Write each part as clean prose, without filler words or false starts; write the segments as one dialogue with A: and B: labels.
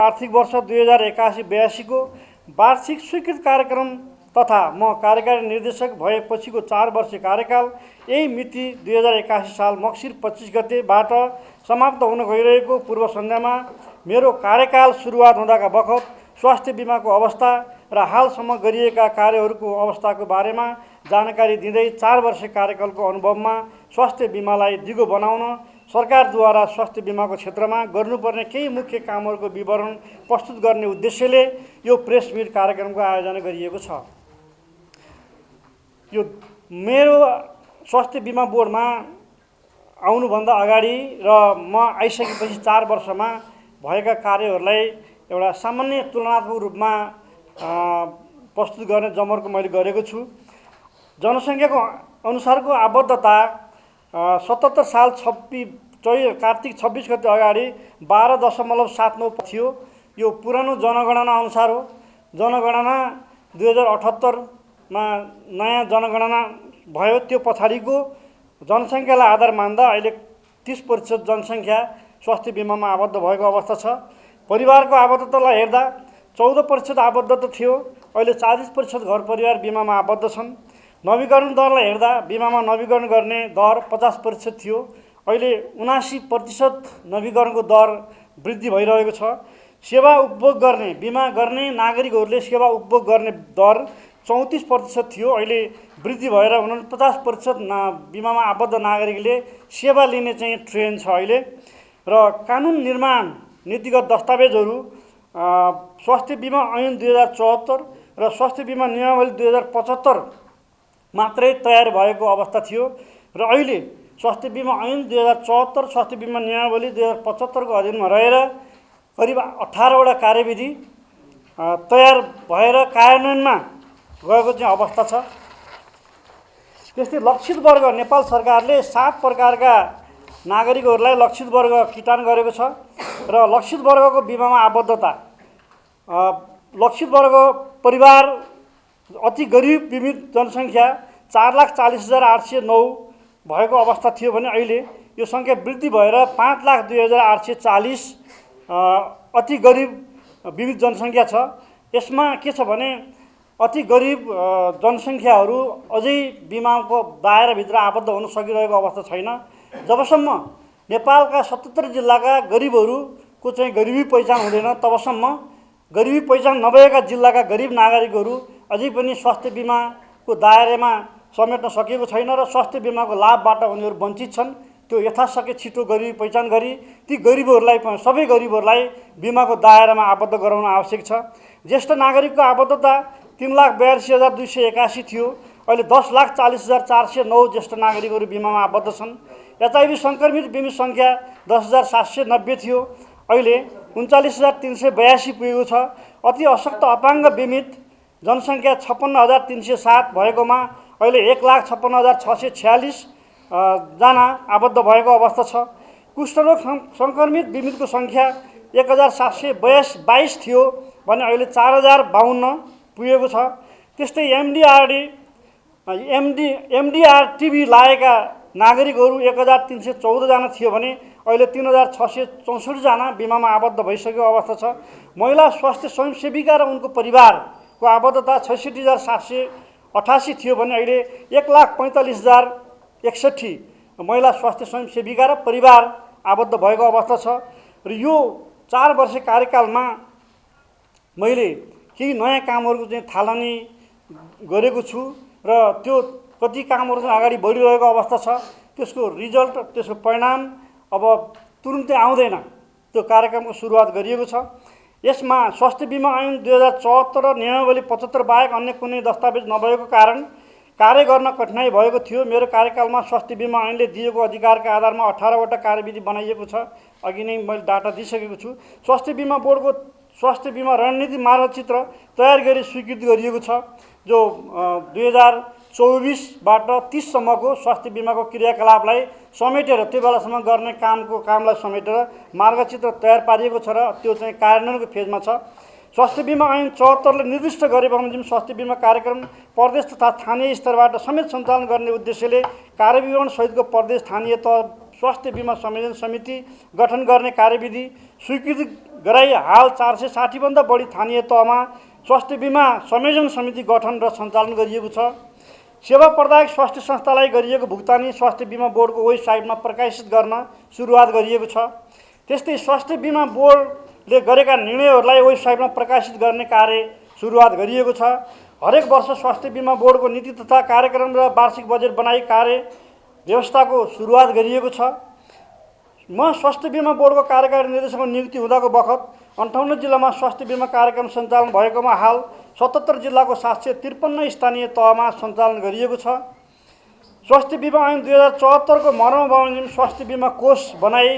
A: आर्थिक वर्ष 2081-82 को वार्षिक स्वीकृत कार्यक्रम तथा म कार्यकारी निर्देशक भएपछिको 4 वर्षीय कार्यकाल यही मिति 2081 साल मक्सिर 25 गतेबाट समाप्त हुन गइरहेको पूर्व सन्ध्यामा मेरो कार्यकाल सुरुवात हुँदाका बखत स्वास्थ्य बिमाको अवस्था र हालसम्म गरिएका कार्यहरूको अवस्थाको बारेमा जानकारी दिँदै 4 वर्षीय कार्यकालको अनुभवमा स्वास्थ्य बिमालाई दिगो बनाउन सरकारद्वारा स्वास्थ्य बिमाको क्षेत्रमा गर्नुपर्ने केही मुख्य कामहरूको विवरण प्रस्तुत गर्ने उद्देश्यले यो प्रेस मिट कार्यक्रमको आयोजना गरिएको छ। यो मेरो स्वास्थ्य बिमा बोर्डमा आउनुभन्दा अगाडि र म आइसकेपछि 4 वर्षमा भएका कार्यहरूलाई एउटा सामान्य तुलनात्मक रूपमा प्रस्तुत गर्ने जमर्को मैले गरेको छु। जनसङ्ख्याको अनुसारको आबद्धता 77 साल कार्तिक 26 गते अगाडि 12.79 थियो। यो पुरानो जनगणना अनुसार हो। जनगणना 2078मा नयाँ जनगणना भयो। त्यो पछाडिको जनसङ्ख्यालाई आधार मान्दा अहिले 30% जनसङ्ख्या स्वास्थ्य बिमामा आबद्ध भएको अवस्था छ। परिवारको आबद्धतालाई हेर्दा 14% आबद्ध थियो, अहिले 40% घर परिवार बिमामा आबद्ध छन्। नवीकरण दरलाई हेर्दा बिमामा नवीकरण गर्ने दर 50% थियो, अहिले 79% नवीकरणको दर वृद्धि भइरहेको छ। सेवा उपभोग गर्ने बिमा गर्ने नागरिकहरूले सेवा उपभोग गर्ने दर 34% थियो, अहिले वृद्धि भएर 49% बिमामा आबद्ध नागरिकले सेवा लिने चाहिँ ट्रेन्ड छ अहिले। र कानुन निर्माण नीतिगत दस्तावेजहरू स्वास्थ्य बिमा ऐन 2074 र स्वास्थ्य बिमा नियमावली 2075 मात्रै तयार भएको अवस्था थियो र अहिले स्वास्थ्य बिमा ऐन 2074 स्वास्थ्य बिमा नियमावली 2075 को अधीनमा रहेर करिब 18वटा कार्यविधि तयार भएर कार्यान्वयनमा गएको चाहिँ अवस्था छ। त्यस्तै लक्षित वर्ग नेपाल सरकारले 7 प्रकारका नागरिकहरूलाई लक्षित वर्ग किटान गरेको छ र लक्षित वर्गको बिमामा आबद्धता लक्षित वर्ग परिवार अति गरिब बीमित जनसङ्ख्या 4,40,809 भएको अवस्था थियो भने अहिले यो सङ्ख्या वृद्धि भएर 5,02,840 अति गरिब बीमित जनसङ्ख्या छ। यसमा के छ भने अति गरिब जनसङ्ख्याहरू अझै बिमाको दायराभित्र आबद्ध हुन सकिरहेको अवस्था छैन। जबसम्म नेपालका 77 जिल्लाका गरिबहरूको चाहिँ गरिबी पहिचान हुँदैन तबसम्म गरिबी पहिचान नभएका जिल्लाका गरिब नागरिकहरू अझै पनि स्वास्थ्य बिमाको दायरामा समेट्न सकिएको छैन र स्वास्थ्य बिमाको लाभबाट उनीहरू वञ्चित छन्। त्यो यथाशक्य छिटो गरिबी पहिचान गरी ती गरिबहरूलाई सबै गरिबहरूलाई बिमाको दायरामा आबद्ध गराउन आवश्यक छ। ज्येष्ठ नागरिकको आबद्धता 3,82,281 थियो, अहिले 10,40,409 ज्येष्ठ नागरिकहरू बिमामा आबद्ध छन्। एचआइभी सङ्क्रमित बिमित सङ्ख्या 10,790 थियो, अहिले 39,382 पुगेको छ। अति अशक्त अपाङ्ग बिमित जनसङ्ख्या 56,307 भएकोमा अहिले 1,56,646 जना आबद्ध भएको अवस्था छ। कुष्ठरोग सङ्क्रमित बिमितको सङ्ख्या 1,722 थियो भने अहिले 4,052 पुगेको छ। त्यस्तै एमडिआर टिबी लागेका नागरिकहरू 1,314 जना थियो भने अहिले 3,664 जना बिमामा आबद्ध भइसकेको अवस्था छ। महिला स्वास्थ्य स्वयंसेविका र उनको परिवारको आबद्धता 66,788 थियो भने अहिले 1,45,061 महिला स्वास्थ्य स्वयंसेविका र परिवार आबद्ध भएको अवस्था छ। र यो 4 वर्ष कार्यकालमा मैले केही नयाँ कामहरूको चाहिँ थालनी गरेको छु र त्यो कति कामहरू चाहिँ अगाडि बढिरहेको अवस्था छ। त्यसको रिजल्ट त्यसको परिणाम अब तुरुन्तै आउँदैन। त्यो कार्यक्रमको सुरुवात गरिएको छ। यसमा स्वास्थ्य बिमा ऐन 2074 र नियमावली 75 बाहेक अन्य कुनै दस्तावेज नभएको कारण कार्य गर्न कठिनाइ भएको थियो। मेरो कार्यकालमा स्वास्थ्य बिमा ऐनले दिएको अधिकारका आधारमा 18वटा कार्यविधि बनाइएको छ। अघि नै मैले डाटा दिइसकेको छु। स्वास्थ्य बिमा बोर्डको स्वास्थ्य बिमा रणनीति मार्गचित्र तयार गरी स्वीकृति गरिएको छ, जो 2024बाट 30 सम्मको स्वास्थ्य बिमाको क्रियाकलापलाई समेटेर त्यो बेलासम्म गर्ने कामलाई समेटेर मार्गचित्र तयार पारिएको छ र त्यो चाहिँ कार्यान्वयनको फेजमा छ। स्वास्थ्य बिमा ऐन 74ले निर्दिष्ट गरे बमोजिम स्वास्थ्य बिमा कार्यक्रम प्रदेश तथा स्थानीय स्तरबाट समेत सञ्चालन गर्ने उद्देश्यले कार्यविवरण सहितको प्रदेश स्थानीय तह स्वास्थ्य बिमा संयोजन समिति गठन गर्ने कार्यविधि स्वीकृति गराई हाल 460 भन्दा बढी स्थानीय तहमा स्वास्थ्य बिमा संयोजन समिति गठन र सञ्चालन गरिएको छ। सेवा प्रदायक स्वास्थ्य संस्थालाई गरिएको भुक्तानी स्वास्थ्य बिमा बोर्डको वेबसाइटमा प्रकाशित गर्न सुरुवात गरिएको छ। त्यस्तै स्वास्थ्य बिमा बोर्डले गरेका निर्णयहरूलाई वेबसाइटमा प्रकाशित गर्ने कार्य सुरुवात गरिएको छ। हरेक वर्ष स्वास्थ्य बिमा बोर्डको नीति तथा कार्यक्रम र वार्षिक बजेट बनाई कार्य व्यवस्थाको सुरुवात गरिएको छ। म स्वास्थ्य बिमा बोर्डको कार्यकारी निर्देशकको नियुक्ति हुँदाको बखत 58 जिल्लामा स्वास्थ्य बिमा कार्यक्रम सञ्चालन भएकोमा हाल 77 जिल्लाको 753 स्थानीय तहमा सञ्चालन गरिएको छ। स्वास्थ्य बिमा ऐन 2074 को मर्म बमोजिम स्वास्थ्य बिमा कोष बनाई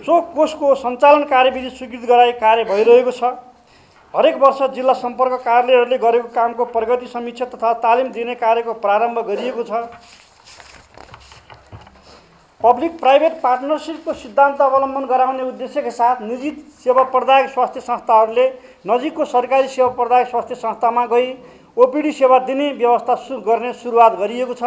A: सो कोषको सञ्चालन कार्यविधि स्वीकृत गराई कार्य भइरहेको छ। हरेक वर्ष जिल्ला सम्पर्क कार्यालयहरूले गरेको कामको प्रगति समीक्षा तथा तालिम दिने कार्यको प्रारम्भ गरिएको छ। पब्लिक प्राइवेट पार्टनरसिपको सिद्धान्त अवलम्बन गराउने उद्देश्यका साथ निजी सेवा प्रदायक स्वास्थ्य संस्थाहरूले नजिकको सरकारी सेवा प्रदायक स्वास्थ्य संस्थामा गई ओपीडी सेवा दिने व्यवस्था गर्ने सुरुवात गरिएको छ।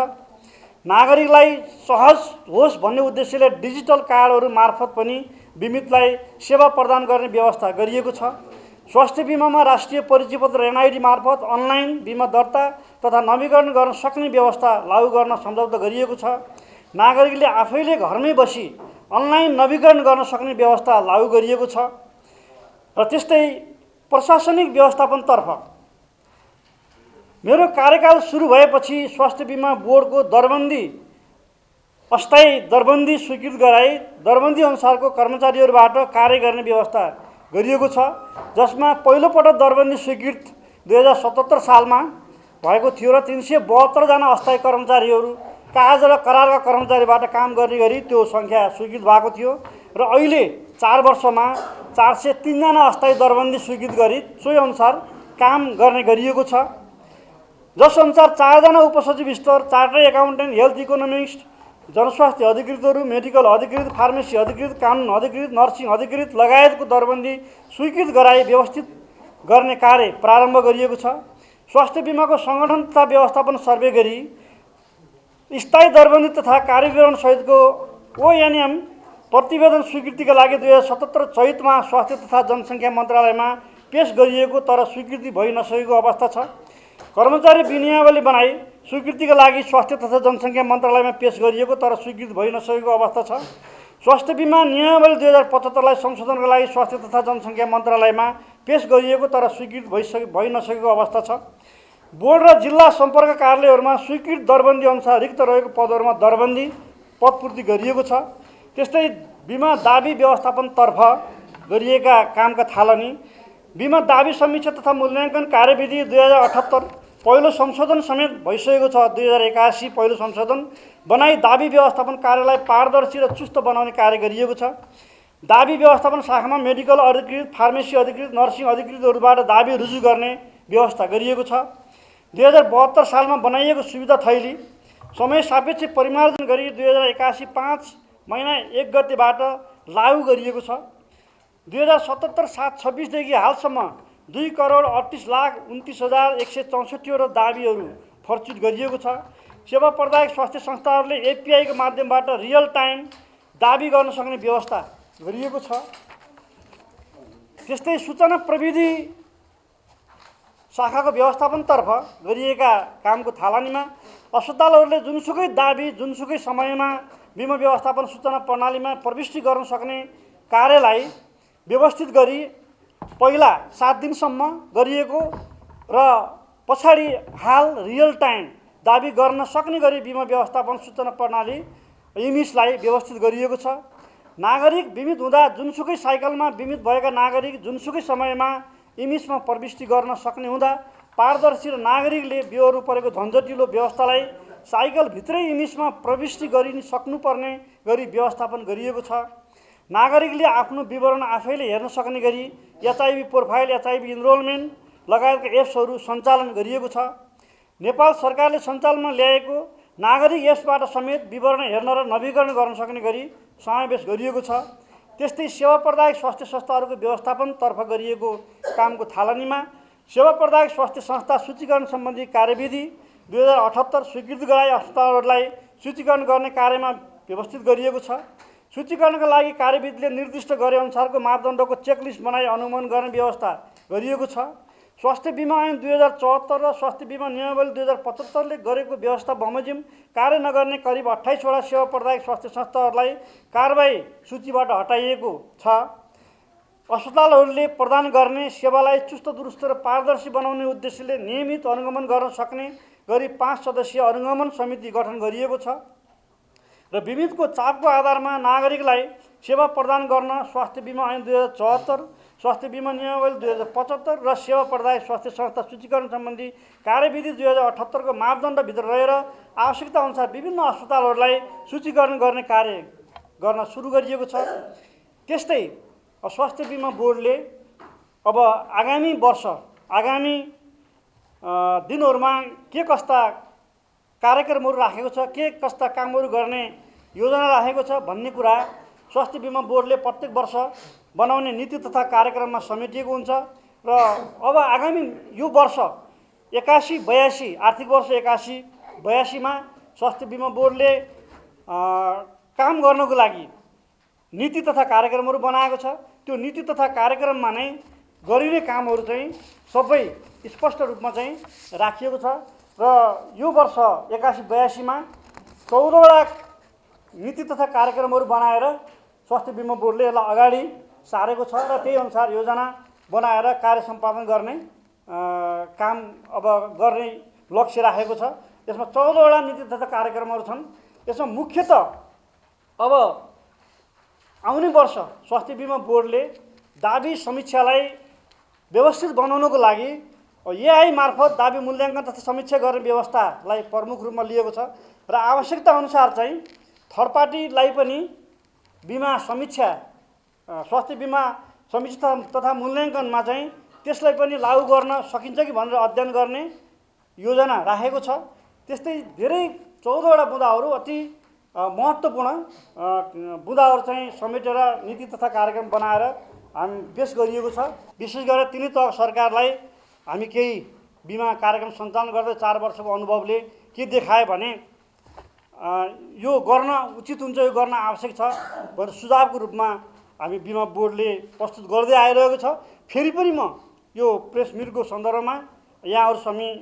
A: नागरिकलाई सहज होस् भन्ने उद्देश्यले डिजिटल कार्डहरू मार्फत पनि बिमितलाई सेवा प्रदान गर्ने व्यवस्था गरिएको छ। स्वास्थ्य बिमामा राष्ट्रिय परिचय पत्र एनआईडी मार्फत अनलाइन बिमा दर्ता तथा नवीकरण गर्न सक्ने व्यवस्था लागू गर्न सम्झौता गरिएको छ। नागरिकले आफैले घरमै बसी अनलाइन नवीकरण गर्न सक्ने व्यवस्था लागू गरिएको छ। र त्यस्तै प्रशासनिक व्यवस्थापनतर्फ मेरो कार्यकाल सुरु भएपछि स्वास्थ्य बिमा बोर्डको दरबन्दी अस्थायी दरबन्दी स्वीकृत गराई दरबन्दी अनुसारको कर्मचारीहरूबाट कार्य गर्ने व्यवस्था गरिएको छ, जसमा पहिलोपटक दरबन्दी स्वीकृत 2077 सालमा भएको थियो र 372 जना अस्थायी कर्मचारीहरू काज र करारका कर्मचारीबाट काम गर्ने गरी त्यो सङ्ख्या स्वीकृत भएको थियो र अहिले 4 वर्षमा 403 जना अस्थायी दरबन्दी स्वीकृत गरी सोही अनुसार काम गर्ने गरिएको छ। जस अनुसार 4 जना उपसचिव स्तर, चार्टर्ड एकाउन्टेन्ट, हेल्थ इकोनोमिस्ट, जनस्वास्थ्य अधिकृतहरू, मेडिकल अधिकृत, फार्मेसी अधिकृत, कानुन अधिकृत, नर्सिङ अधिकृत लगायतको दरबन्दी स्वीकृत गराई व्यवस्थित गर्ने कार्य प्रारम्भ गरिएको छ। स्वास्थ्य बिमाको सङ्गठन तथा व्यवस्थापन सर्वे गरी स्थायी दरबन्दी तथा कार्यविवरण सहितको ओएनएम प्रतिवेदन स्वीकृतिका लागि 2077 चैतमा स्वास्थ्य तथा जनसङ्ख्या मन्त्रालयमा पेश गरिएको तर स्वीकृति भइ नसकेको अवस्था छ। कर्मचारी विनियावली बनाई स्वीकृतिका लागि स्वास्थ्य तथा जनसङ्ख्या मन्त्रालयमा पेश गरिएको तर स्वीकृत भइ नसकेको अवस्था छ। स्वास्थ्य बिमा नियमावली 2075 लाई संशोधनका लागि स्वास्थ्य तथा जनसङ्ख्या मन्त्रालयमा पेश गरिएको तर स्वीकृत भइ नसकेको अवस्था छ। बोर्ड र जिल्ला सम्पर्क कार्यालयहरूमा स्वीकृत दरबन्दी अनुसार रिक्त रहेको पदहरूमा दरबन्दी पदपूर्ति गरिएको छ। त्यस्तै बिमा दाबी व्यवस्थापनतर्फ गरिएका कामका थालनी बिमा दाबी समीक्षा तथा मूल्याङ्कन कार्यविधि 2078 पहिलो संशोधन समेत भइसकेको छ। 2081 पहिलो संशोधन बनाई दाबी व्यवस्थापन कार्यलाई पारदर्शी र चुस्त बनाउने कार्य गरिएको छ। दाबी व्यवस्थापन शाखामा मेडिकल अधिकृत, फार्मेसी अधिकृत, नर्सिङ अधिकृतहरूबाट दाबी रुजु गर्ने व्यवस्था गरिएको छ। 2072 सालमा बनाइएको सुविधा थैली समय सापेक्ष परिमार्जन गरी 2081 5 महिना 1 गतेबाट लागू गरिएको छ। 2077 726 देखि हालसम्म 2,38,29,164 वटा दाबीहरू फर्चित गरिएको छ। सेवा प्रदायक स्वास्थ्य संस्थाहरूले एपीआईको माध्यमबाट रियल टाइम दाबी गर्न सक्ने व्यवस्था गरिएको छ। त्यस्तै सूचना प्रविधि शाखाको व्यवस्थापनतर्फ गरिएका कामको थालनीमा अस्पतालहरूले जुनसुकै दाबी जुनसुकै समयमा बिमा व्यवस्थापन सूचना प्रणालीमा प्रविष्टि गर्न सक्ने कार्यलाई व्यवस्थित गरी पहिला 7 दिनसम्म गरिएको र पछाडि हाल रियल टाइम दाबी गर्न सक्ने गरी बिमा व्यवस्थापन सूचना प्रणाली इमिसलाई व्यवस्थित गरिएको छ। नागरिक बिमित हुँदा जुनसुकै साइकलमा बिमित भएका नागरिक जुनसुकै समयमा इमिसमा प्रविष्टि गर्न सक्ने हुँदा पारदर्शी र नागरिकले बेहोर्नु परेको झन्झटिलो व्यवस्थालाई साइकलभित्रै इमिसमा प्रविष्टि गरिन सक्नुपर्ने गरी व्यवस्थापन गरिएको छ। नागरिकले आफ्नो विवरण आफैले हेर्न सक्ने गरी एचआईभी प्रोफाइल, एचआईभी इनरोलमेन्ट लगायतका एप्सहरू सञ्चालन गरिएको छ। नेपाल सरकारले सञ्चालनमा ल्याएको नागरिक एप्सबाट समेत विवरण हेर्न र नवीकरण गर्न सक्ने गरी समावेश गरिएको छ। त्यस्तै सेवा प्रदायक स्वास्थ्य संस्थाहरूको व्यवस्थापनतर्फ गरिएको कामको थालनीमा सेवा प्रदायक स्वास्थ्य संस्था सूचीकरण सम्बन्धी कार्यविधि 2078 स्वीकृत गराई अस्पतालहरूलाई सूचीकरण गर्ने कार्यमा व्यवस्थित गरिएको छ। सूचीकरणका लागि कार्यविधिले निर्दिष्ट गरे अनुसारको मापदण्डको चेकलिस्ट बनाई अनुगमन गर्ने व्यवस्था गरिएको छ। स्वास्थ्य बिमा ऐन 2074 र स्वास्थ्य बिमा नियमावली 2075ले गरेको व्यवस्था बमोजिम कार्य नगर्ने करिब 28वटा सेवा प्रदायक स्वास्थ्य संस्थाहरूलाई कारबाही सूचीबाट हटाइएको छ। अस्पतालहरूले प्रदान गर्ने सेवालाई चुस्त दुरुस्त र पारदर्शी बनाउने उद्देश्यले नियमित अनुगमन गर्न सक्ने गरी 5 सदस्यीय अनुगमन समिति गठन गरिएको छ र विविधको चापको आधारमा नागरिकलाई सेवा प्रदान गर्न स्वास्थ्य बिमा ऐन 2074, स्वास्थ्य बिमा नियमावली 2075 र सेवा प्रदायक स्वास्थ्य संस्था सूचीकरण सम्बन्धी कार्यविधि 2078 को मापदण्डभित्र रहेर आवश्यकता अनुसार विभिन्न अस्पतालहरूलाई सूचीकरण गर्ने कार्य गर्न सुरु गरिएको छ। त्यस्तै स्वास्थ्य बिमा बोर्डले अब आगामी वर्ष, आगामी दिनहरूमा के कस्ता कार्यक्रमहरू राखेको छ, के कस्ता कामहरू गर्ने योजना राखेको छ भन्ने कुरा स्वास्थ्य बिमा बोर्डले प्रत्येक वर्ष बनाउने नीति तथा कार्यक्रममा समेटिएको हुन्छ र अब आगामी यो वर्ष 81-82 आर्थिक वर्ष 81-82 मा स्वास्थ्य बिमा बोर्डले काम गर्नको लागि नीति तथा कार्यक्रमहरू बनाएको छ। त्यो नीति तथा कार्यक्रममा नै गरिने कामहरू चाहिँ सबै स्पष्ट रूपमा चाहिँ राखिएको छ र यो वर्ष 81-82 मा 14वटा नीति तथा कार्यक्रमहरू बनाएर स्वास्थ्य बिमा बोर्डले यसलाई अगाडि सारेको छ र त्यही अनुसार योजना बनाएर कार्य सम्पादन गर्ने काम अब गर्ने लक्ष्य राखेको छ। यसमा 14वटा नीति तथा कार्यक्रमहरू छन्। यसमा मुख्यतः अब आउने वर्ष स्वास्थ्य बिमा बोर्डले दाबी समीक्षालाई व्यवस्थित बनाउनको लागि एआई मार्फत दाबी मूल्याङ्कन तथा समीक्षा गर्ने व्यवस्थालाई प्रमुख रूपमा लिएको छ र आवश्यकता अनुसार चाहिँ थर्ड पार्टीलाई पनि बिमा समीक्षा, स्वास्थ्य बिमा समीक्षा तथा मूल्याङ्कनमा चाहिँ त्यसलाई पनि लागू गर्न सकिन्छ कि भनेर अध्ययन गर्ने योजना राखेको छ। त्यस्तै धेरै 14वटा बुँदाहरू अति महत्त्वपूर्ण बुँदाहरू चाहिँ समेटेर नीति तथा कार्यक्रम बनाएर हामी पेश गरिएको छ। विशेष गरेर तिनै तह सरकारलाई हामी केही बिमा कार्यक्रम सञ्चालन गर्दै 4 वर्षको अनुभवले के देखाए भने यो गर्न उचित हुन्छ, यो गर्न आवश्यक छ भनेर सुझावको रूपमा हामी बिमा बोर्डले प्रस्तुत गर्दै आइरहेको छ। फेरि पनि म यो प्रेस मिटको सन्दर्भमा यहाँहरू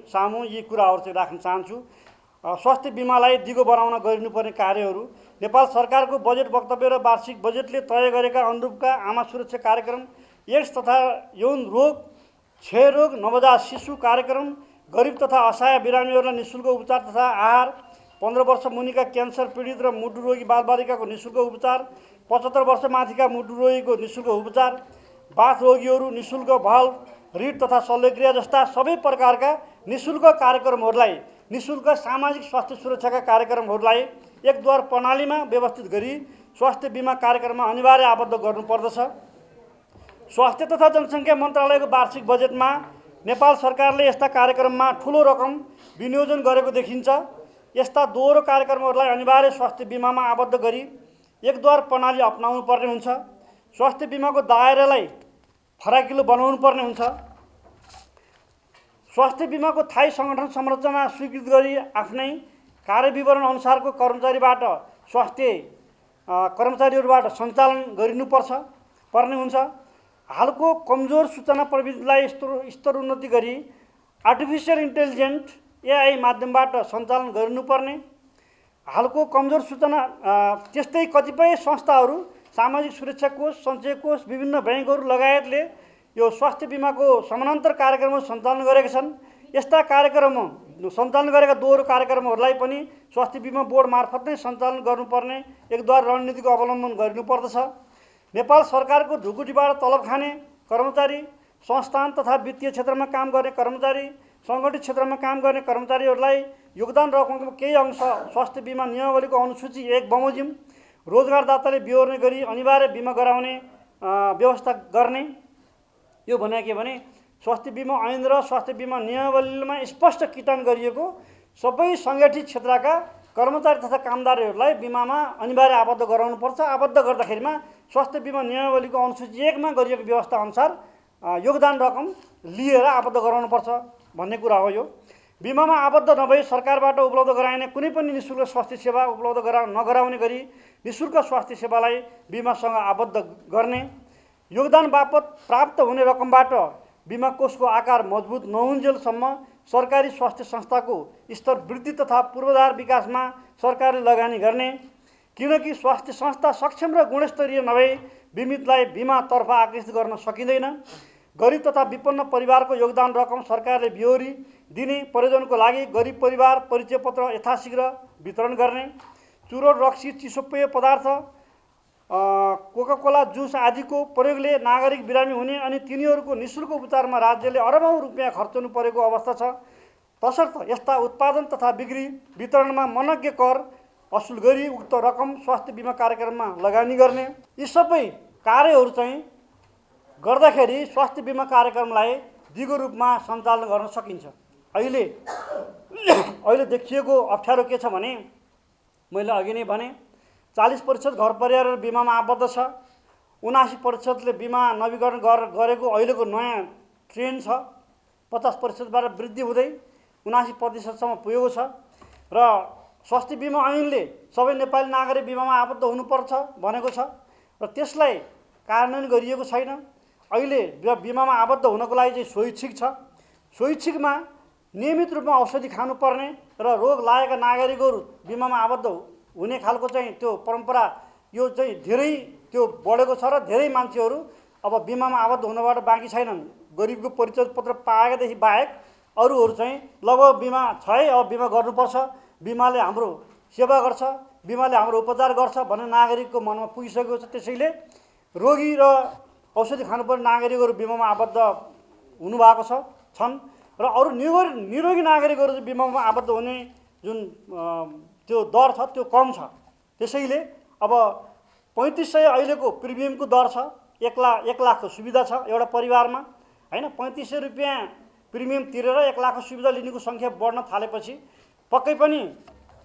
A: सामु यी कुराहरू चाहिँ राख्न चाहन्छु। स्वास्थ्य बिमालाई दिगो बनाउन गरिनुपर्ने कार्यहरू नेपाल सरकारको बजेट वक्तव्य र वार्षिक बजेटले तय गरेका अनुरूपका आमा सुरक्षा कार्यक्रम, एड्स तथा यौन रोग, क्षयरोग, नवजात शिशु कार्यक्रम, गरिब तथा असहाय बिरामीहरूलाई निःशुल्क उपचार तथा आहार, 15 वर्ष मुनिका क्यान्सर पीडित र मुटु रोगी बालबालिकाको निःशुल्क उपचार, 75 वर्ष माथिका मुटु रोगीको निःशुल्क उपचार, बाथ रोगीहरू निःशुल्क भाल्भ, ऋण तथा शल्यक्रिया जस्ता सबै प्रकारका निःशुल्क कार्यक्रमहरूलाई, निःशुल्क सामाजिक स्वास्थ्य सुरक्षाका कार्यक्रमहरूलाई एकद्वार प्रणालीमा व्यवस्थित गरी स्वास्थ्य बिमा कार्यक्रममा अनिवार्य आबद्ध गर्नुपर्दछ। स्वास्थ्य तथा जनसङ्ख्या मन्त्रालयको वार्षिक बजेटमा नेपाल सरकारले यस्ता कार्यक्रममा ठुलो रकम विनियोजन गरेको देखिन्छ। यस्ता दोहोरो कार्यक्रमहरूलाई अनिवार्य स्वास्थ्य बिमामा आबद्ध गरी एकद्वार प्रणाली अपनाउनु पर्ने हुन्छ। स्वास्थ्य बिमाको दायरालाई फराकिलो बनाउनु पर्ने हुन्छ। स्वास्थ्य बिमाको स्थायी सङ्गठन संरचना स्वीकृत गरी आफ्नै कार्यविवरण अनुसारको कर्मचारीहरूबाट सञ्चालन पर्ने हुन्छ। हालको कमजोर सूचना प्रविधिलाई स्तरोन्नति गरी आर्टिफिसियल इन्टेलिजेन्ट एआई माध्यमबाट सञ्चालन गरिनुपर्ने। हालको कमजोर सूचना त्यस्तै कतिपय संस्थाहरू सामाजिक सुरक्षा कोष, सञ्चय कोष, विभिन्न ब्याङ्कहरू लगायतले यो स्वास्थ्य बिमाको समानान्तर कार्यक्रमहरू सञ्चालन गरेका छन्। यस्ता कार्यक्रम सञ्चालन गरेका दोहोरो कार्यक्रमहरूलाई पनि स्वास्थ्य बिमा बोर्ड मार्फत नै सञ्चालन गर्नुपर्ने एकद्वार रणनीतिको अवलम्बन गर्नुपर्दछ। नेपाल सरकारको ढुकुटीबाट तलब खाने कर्मचारी, संस्थान तथा वित्तीय क्षेत्रमा काम गर्ने कर्मचारी, सङ्गठित क्षेत्रमा काम गर्ने कर्मचारीहरूलाई योगदान रकमको केही अंश स्वास्थ्य बिमा नियमावलीको अनुसूची 1 बमोजिम रोजगारदाताले बिहोर्ने गरी अनिवार्य बिमा गराउने व्यवस्था गर्ने। यो भने के भने स्वास्थ्य बिमा ऐन र स्वास्थ्य बिमा नियमावलीमा स्पष्ट किटान गरिएको सबै सङ्गठित क्षेत्रका कर्मचारी तथा कामदारहरूलाई बिमामा अनिवार्य आबद्ध गराउनुपर्छ। आबद्ध गर्दाखेरिमा स्वास्थ्य बिमा नियमावलीको अनुसूची 1 मा गरिएको व्यवस्था अनुसार योगदान रकम लिएर आबद्ध गराउनुपर्छ भन्ने कुरा हो। यो बिमामा आबद्ध नभई सरकारबाट उपलब्ध गराइने कुनै पनि निःशुल्क स्वास्थ्य सेवा उपलब्ध नगराउने गरी निःशुल्क स्वास्थ्य सेवालाई बिमासँग आबद्ध गर्ने, योगदान बापत प्राप्त हुने रकमबाट बिमा कोषको आकार मजबुत नहुन्जेलसम्म सरकारी स्वास्थ्य संस्थाको स्तर वृद्धि तथा पूर्वाधार विकासमा सरकारले लगानी गर्ने, किनकि स्वास्थ्य संस्था सक्षम र गुणस्तरीय नभई बिमितलाई बिमातर्फ आकर्षित गर्न सकिँदैन। गरिब तथा विपन्न परिवारको योगदान रकम सरकारले बिहोरी दिने, प्रयोजनको लागि गरिब परिवार परिचय पत्र यथाशीघ्र वितरण गर्ने, चुरोट, रक्सी, चिसो पेय पदार्थ, कोकाकोला, जुस आदिको प्रयोगले नागरिक बिरामी हुने अनि तिनीहरूको निःशुल्क उपचारमा राज्यले अरबौं रुपियाँ खर्चनु परेको अवस्था छ। तसर्थ यस्ता उत्पादन तथा बिक्री वितरणमा मनज्ञ कर असुल गरी उक्त रकम स्वास्थ्य बिमा कार्यक्रममा लगानी गर्ने। यी सबै कार्यहरू चाहिँ गर्दाखेरि स्वास्थ्य बिमा कार्यक्रमलाई दिगो रूपमा सञ्चालन गर्न सकिन्छ। अहिले देखिएको अप्ठ्यारो के छ भने, मैले अघि नै भने 40% घर परिवार बिमामा आबद्ध छ। 79%ले बिमा नवीकरण गरेको अहिलेको नयाँ ट्रेन्ड छ। 50%बाट वृद्धि हुँदै 79%सम्म पुगेको छ र स्वास्थ्य बिमा ऐनले सबै नेपाली नागरिक बिमामा आबद्ध हुनुपर्छ भनेको छ र त्यसलाई कार्यान्वयन गरिएको छैन। अहिले बिमामा आबद्ध हुनको लागि चाहिँ स्वैच्छिक छ। स्वैच्छिकमा नियमित रूपमा औषधि खानुपर्ने र रोग लागेका नागरिकहरू बिमामा आबद्ध हुने खालको चाहिँ त्यो परम्परा यो चाहिँ धेरै त्यो बढेको छ र धेरै मान्छेहरू अब बिमामा आबद्ध हुनबाट बाँकी छैनन्। गरिबको परिचय पत्र पाएकादेखि बाहेक अरूहरू चाहिँ लगभग बिमा छ है, अब बिमा गर्नुपर्छ, बिमाले हाम्रो सेवा गर्छ, बिमाले हाम्रो उपचार गर्छ भन्ने नागरिकको मनमा पुगिसकेको छ। त्यसैले रोगी र औषधि खानुपर्ने नागरिकहरू बिमामा आबद्ध हुनुभएको छन् र अरू निरोगी नागरिकहरू चाहिँ बिमामा आबद्ध हुने जुन त्यो दर छ त्यो कम छ। त्यसैले अब 3500 अहिलेको प्रिमियमको दर छ। 1 लाखको सुविधा छ एउटा परिवारमा हैन। 3500 रुपियाँ प्रिमियम तिरेर 1 लाखको सुविधा लिनेको सङ्ख्या बढ्न थालेपछि पक्कै पनि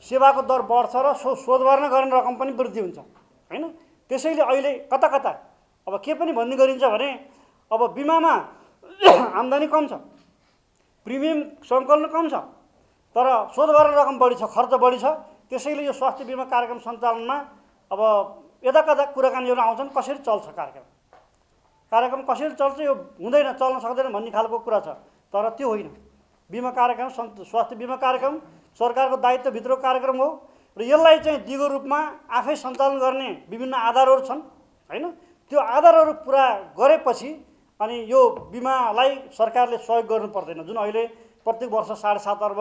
A: सेवाको दर बढ्छ र शोधभर्ना गर्ने रकम पनि वृद्धि हुन्छ हैन। त्यसैले अहिले कता कता अब के पनि भन्ने गरिन्छ भने अब बिमामा आम्दानी कम छ, प्रिमियम सङ्कलन कम छ, तर शोधभर्ना रकम बढी छ, खर्च बढी छ। त्यसैले यो स्वास्थ्य बिमा कार्यक्रम सञ्चालनमा अब यता कता कुराकानीहरू आउँछन्, कसरी चल्छ कार्यक्रम कसरी चल्छ, यो हुँदैन, चल्न सक्दैन भन्ने खालको कुरा छ। तर त्यो होइन। बिमा कार्यक्रम स्वास्थ्य बिमा कार्यक्रम सरकारको दायित्वभित्रको कार्यक्रम हो र यसलाई चाहिँ दिगो रूपमा आफै सञ्चालन गर्ने विभिन्न आधारहरू छन् हैन। त्यो आधारहरू पुरा गरेपछि अनि यो बिमालाई सरकारले सहयोग गर्नु पर्दैन। जुन अहिले प्रत्येक वर्ष 7.5 अर्ब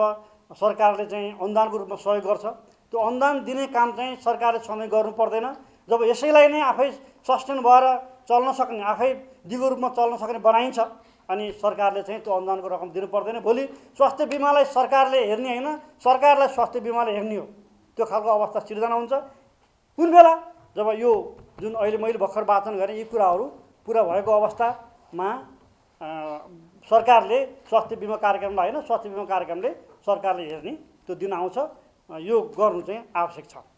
A: सरकारले चाहिँ अनुदानको रूपमा सहयोग गर्छ, त्यो अनुदान दिने काम चाहिँ सरकारले सधैँ गर्नु पर्दैन। जब यसैलाई नै आफै सस्टेन भएर चल्न सक्ने, आफै दिगो रूपमा चल्न सक्ने बनाइन्छ अनि सरकारले चाहिँ त्यो अनुदानको रकम दिनु पर्दैन। भोलि स्वास्थ्य बिमालाई सरकारले हेर्ने होइन, सरकारलाई स्वास्थ्य बिमाले हेर्ने हो, त्यो खालको अवस्था सिर्जना हुन्छ। कुन बेला जब यो जुन अहिले मैले भर्खर वाचन गरेँ यी कुराहरू पुरा भएको अवस्थामा सरकारले स्वास्थ्य बिमा कार्यक्रमलाई होइन, स्वास्थ्य बिमा कार्यक्रमले सरकारले हेर्ने त्यो दिन आउँछ। यो गर्नु चाहिँ आवश्यक छ।